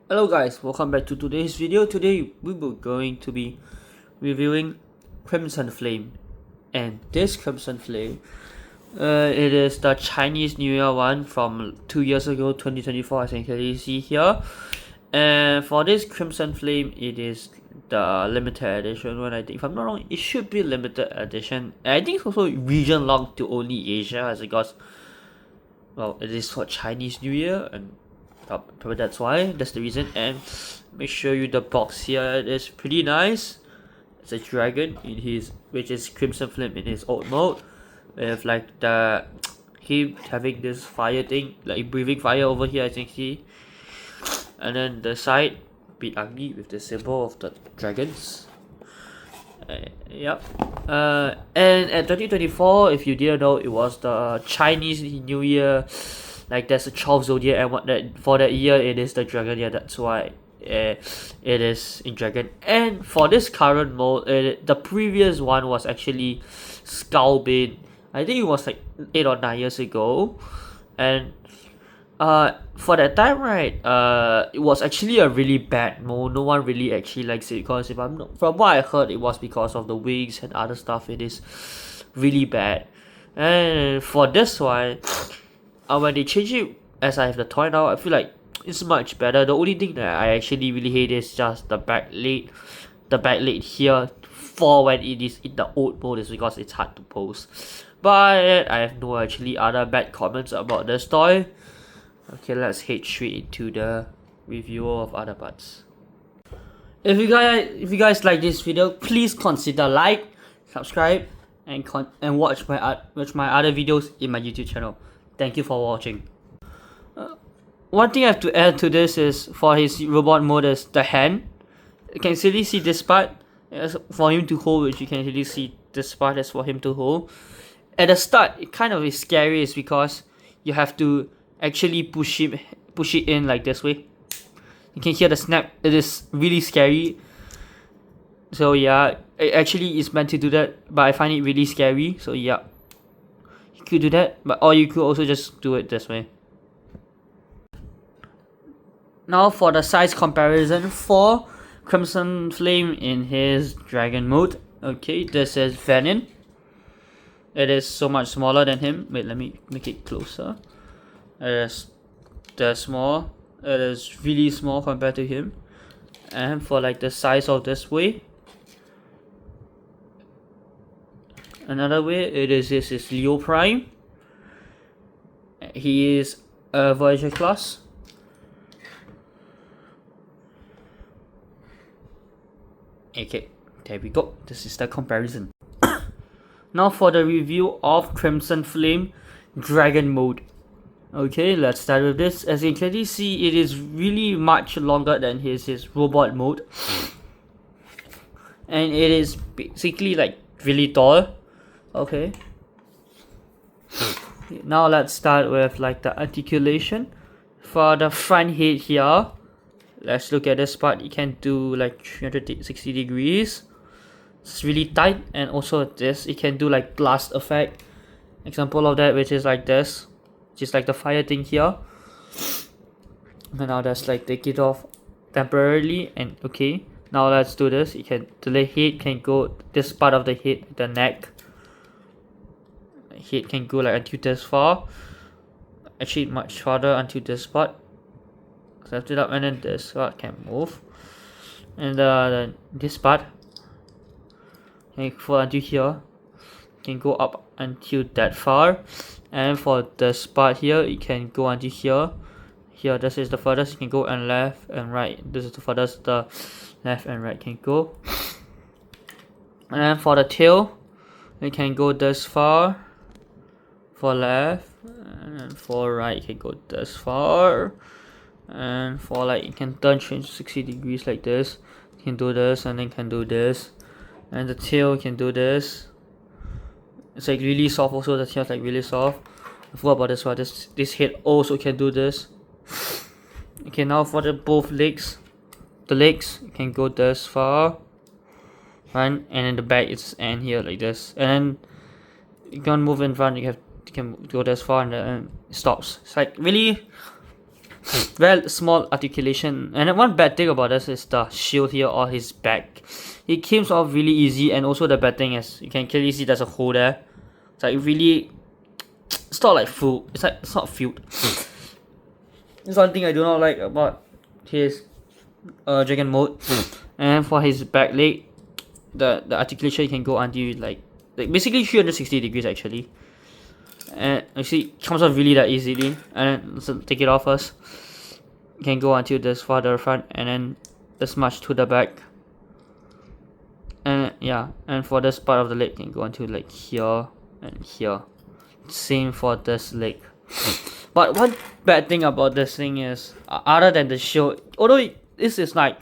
Hello guys, welcome back to today's video. Today we were going to be reviewing Crimson Flame, and this Crimson Flame, it is the Chinese New Year one from 2 years ago, 2024, as you can see here. And for this Crimson Flame, it is the limited edition one. I think, if I'm not wrong, it should be limited edition. And I think it's also region locked to only Asia, as it goes. Well, it is for Chinese New Year, and probably that's the reason. And make sure you the box here. It is pretty nice. It's a dragon in his, which is Crimson Flame in his old mode, with like the him having this fire thing, like breathing fire over here, I think he. And then the side, bit ugly with the symbol of the dragons. Yep. And at 2024, if you didn't know, it was the Chinese New Year. Like there's a 12 zodiac, and what that for that year it is the dragon year. That's why it is in dragon. And for this current mode, the previous one was actually Skullbane. I think it was like 8 or 9 years ago, and for that time, right, it was actually a really bad mode. No one really actually likes it because if I'm not, from what I heard, it was because of the wings and other stuff. It is really bad. And for this one, when they change it, as I have the toy now, I feel like it's much better. The only thing that I actually really hate is just the backlight. The backlight here for when it is in the old mode is because it's hard to pose. But I have no actually other bad comments about this toy. Okay, let's head straight into the review of other parts. If you guys like this video, please consider like, subscribe, and watch my other videos in my YouTube channel. Thank you for watching. One thing I have to add to this is for his robot mode is the hand. You can clearly see this part as for him to hold, which you can really see this part is for him to hold. At the start, it kind of is scary, is because you have to actually push it in like this way. You can hear the snap. It is really scary. So yeah, it actually is meant to do that, but I find it really scary. So yeah, you could do that, or you could also just do it this way. Now for the size comparison for Crimson Flame in his dragon mode. Okay, this is Venin. It is so much smaller than him. Wait, let me make it closer. It is the small. It is really small compared to him. And for like the size of this way, another way, this is Leo Prime. He is a Voyager class. Okay, there we go. This is the comparison. Now for the review of Crimson Flame Dragon Mode. Okay, let's start with this. As you can clearly see, it is really much longer than his robot mode. And it is basically like really tall. Okay. Now let's start with like the articulation. For the front head here, let's look at this part. You can do like 360 degrees. It's really tight, and also this, it can do like blast effect. Example of that, which is like this, just like the fire thing here. And now let's like take it off temporarily, and okay. Now let's do this. You can, the head can go this part of the head, the neck. Head can go like until this far. Actually, much farther until this part. Lift it up, and then this part can move. And this part can go until here. Can go up until that far. And for this part here, it can go until here. Here, this is the furthest you can go, and left and right. This is the furthest the left and right can go. And then for the tail, it can go this far. For left, and for right, it can go this far. And for like, you can turn 360 degrees like this. You can do this, and then can do this. And the tail can do this. It's like really soft also. The tail's like really soft. I forgot about this one. This head also can do this. Okay, now for the both legs. The legs can go this far. Right? And in the back it's end here like this. And then you can't move in front, you can go this far, and then it stops. It's like really very small articulation. And one bad thing about this is the shield here or his back. It comes off really easy, and also the bad thing is you can clearly see there's a hole there. It's like really, it's not like full. It's like it's not filled. It's one thing I do not like about his dragon mode. And for his back leg, the articulation can go until like basically 360 degrees actually. And you see it comes off really that easily. And then let's take it off first. You can go until this farther front and then this much to the back. And yeah, and for this part of the leg you can go until like here and here. Same for this leg. But one bad thing about this thing is other than the shield, although this is like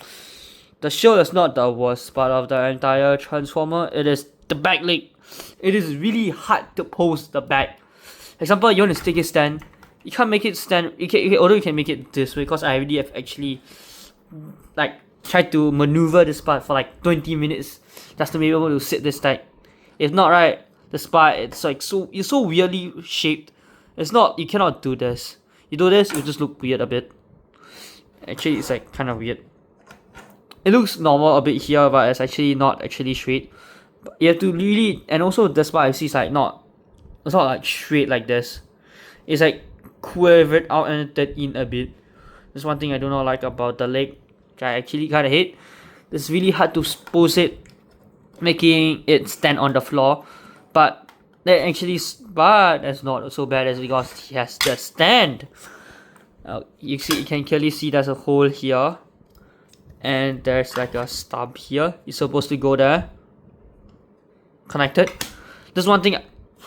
the shield is not the worst part of the entire transformer, it is the back leg. It is really hard to pose the back. Example, you want to stick it stand, you can't make it stand. Although you can make it this way, because I already have actually like tried to maneuver this part for like 20 minutes just to be able to sit this tight. If not, right, this part it's like it's so weirdly shaped. It's not, you cannot do this. You do this, it will just look weird a bit. Actually, it's like kind of weird. It looks normal a bit here, but it's actually not actually straight. But you have to really, and also this part I see is like it's not like straight like this. It's like quivered out and then in a bit. That's one thing I do not like about the leg. I actually kind of hate. It's really hard to pose it, making it stand on the floor. But that's not so bad as because he has the stand. You can clearly see there's a hole here, and there's like a stub here. It's supposed to go there. Connected. This one thing.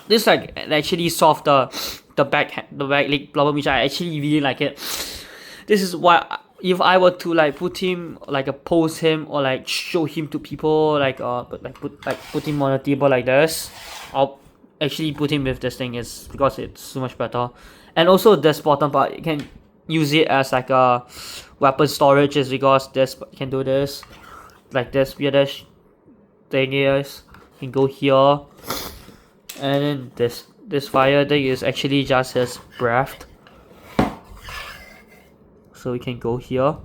This like actually solved the back leg problem, which I actually really like it. This is why if I were to like put him like pose him or like show him to people put him on a table like this, I'll actually put him with this thing is because it's so much better. And also this bottom part, you can use it as like a weapon storage, is because this you can do this like this weirdish thing is. You can go here, and then this fire thing is actually just his breath. So we can go here,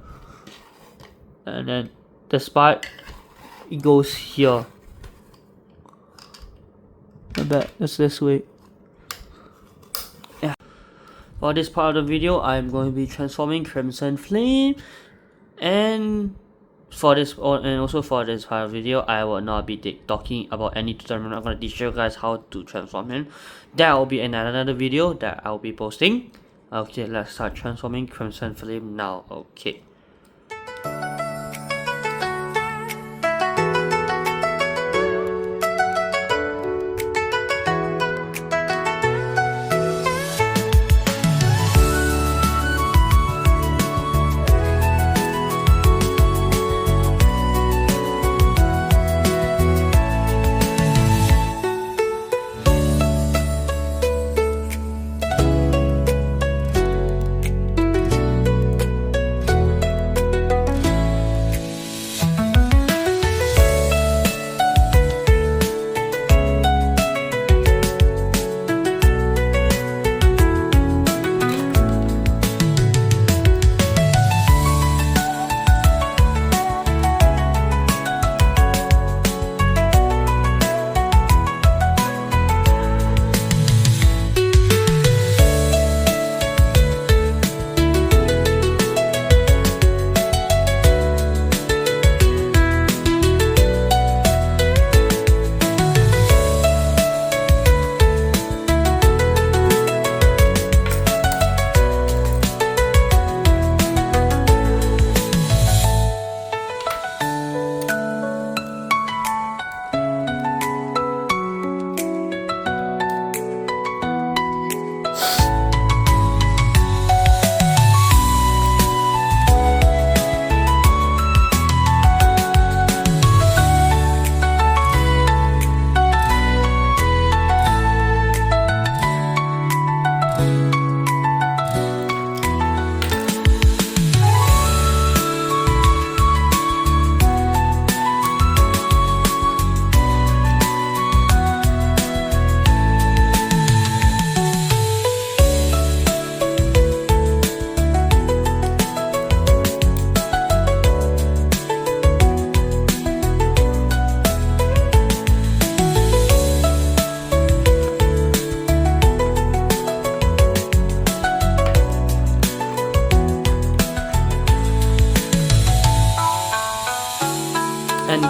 and then this part it goes here. I bet it's this way. Yeah. For this part of the video, I'm going to be transforming Crimson Flame, and for this part of the video, I will not be talking about any tutorial. I'm not going to teach you guys how to transform him. That will be another video that I'll be posting. Okay, let's start transforming Crimson Flame now. Okay.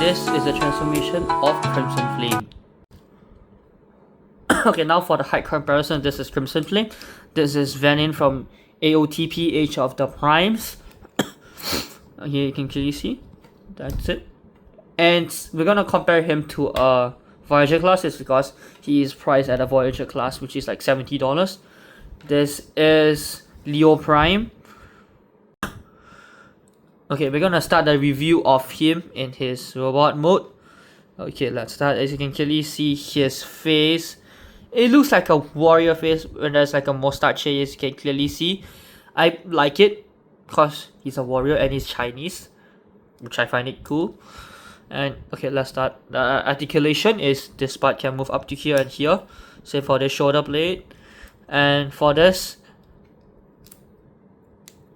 this is the transformation of Crimson Flame. Okay, now for the height comparison, this is Crimson Flame. This is Venin from AOTP Age of the Primes. Here you can clearly see. That's it. And we're gonna compare him to a Voyager class, is because he is priced at a Voyager class, which is like $70. This is Leo Prime. Okay, we're gonna start the review of him in his robot mode. Okay, let's start. As you can clearly see his face, it looks like a warrior face when there's like a mustache, as you can clearly see. I like it because he's a warrior and he's Chinese, which I find it cool. And okay, let's start. The articulation is this part can move up to here and here, same for the shoulder blade. And for this,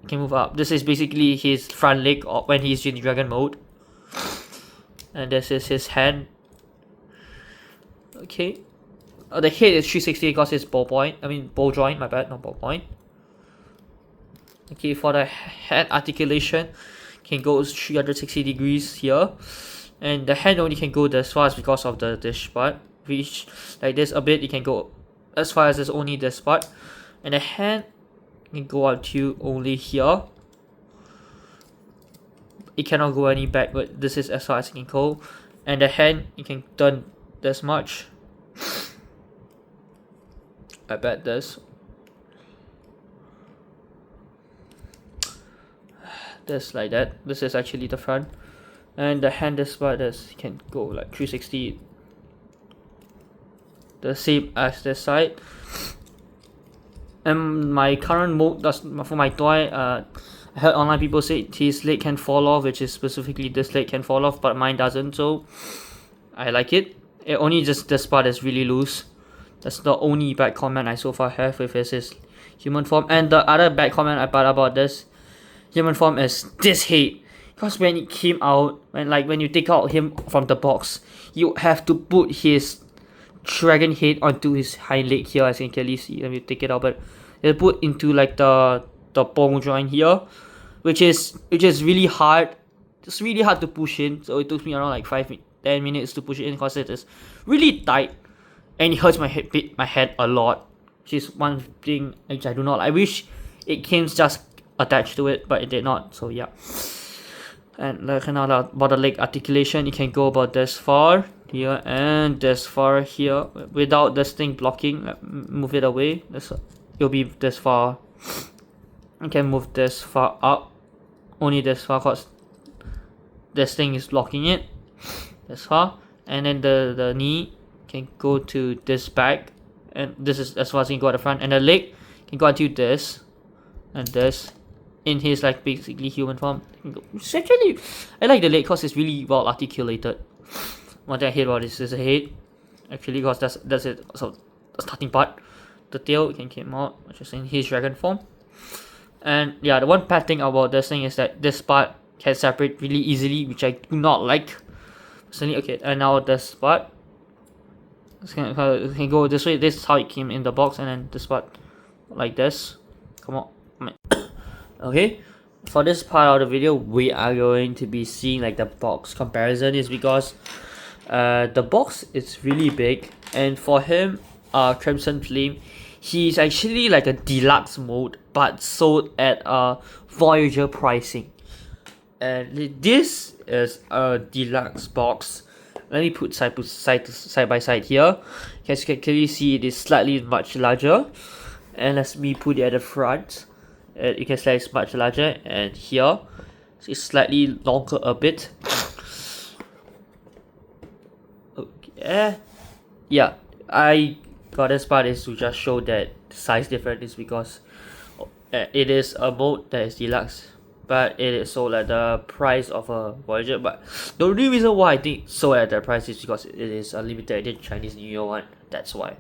it can move up. This is basically his front leg when he's in dragon mode. And this is his hand. Okay. The head is 360 because it's ball joint, my bad, not ball point. Okay, for the head articulation, can go 360 degrees here. And the hand only can go this far because of this part. Reach like this a bit, it can go as far as only this part. And the hand can go up to only here. It cannot go any back, but this is as far as it can go. And the hand, you can turn this much. I bet this. This like that. This is actually the front. And the hand, this part can go like 360. The same as this side. And my current mode for my toy, I heard online people say his leg can fall off, which is specifically this leg can fall off, but mine doesn't, so I like it. It only just this part is really loose. That's the only bad comment I so far have with his human form. And the other bad comment I thought about this human form is this head. Because when it came out, when you take out him from the box, you have to put his dragon head onto his hind leg here, as you can clearly see. Let me take it out, but they put into like the bone joint here, which is really hard. It's really hard to push in, so it took me around like 5-10 minutes to push it in because it is really tight and it hurts my head a lot, which is one thing which I do not like. I wish it came just attached to it, but it did not, so yeah. And like now about the leg articulation, it can go about this far here and this far here without this thing blocking. Move it away, it'll be this far. You can move this far up, only this far because this thing is blocking it, this far. And then the knee can go to this back, and this is as far as you can go at the front. And the leg can go to this and this in his like basically human form. Actually, I like the leg because it's really well articulated. One thing I hate about this is the head, actually, because that's it. So the starting part, the tail can come out, which is in his dragon form. And yeah, the one bad thing about this thing is that this part can separate really easily, which I do not like personally. Okay, and now this part can go this way. This is how it came in the box, and then this part like this. Come on. Okay, for this part of the video, we are going to be seeing like the box comparison, is because the box is really big, and for him, Crimson Flame, he's actually like a deluxe mode but sold at Voyager pricing. And this is a deluxe box. Let me put side by side here. As you can clearly see, it is slightly much larger. And let me put it at the front. You can see it's much larger, and here it's slightly longer a bit. Okay, yeah, I got this part is to just show that the size difference is because it is a mode that is deluxe, but it is sold at the price of a Voyager. But the only reason why I think sold at that price is because it is a limited edition Chinese New Year one. That's why.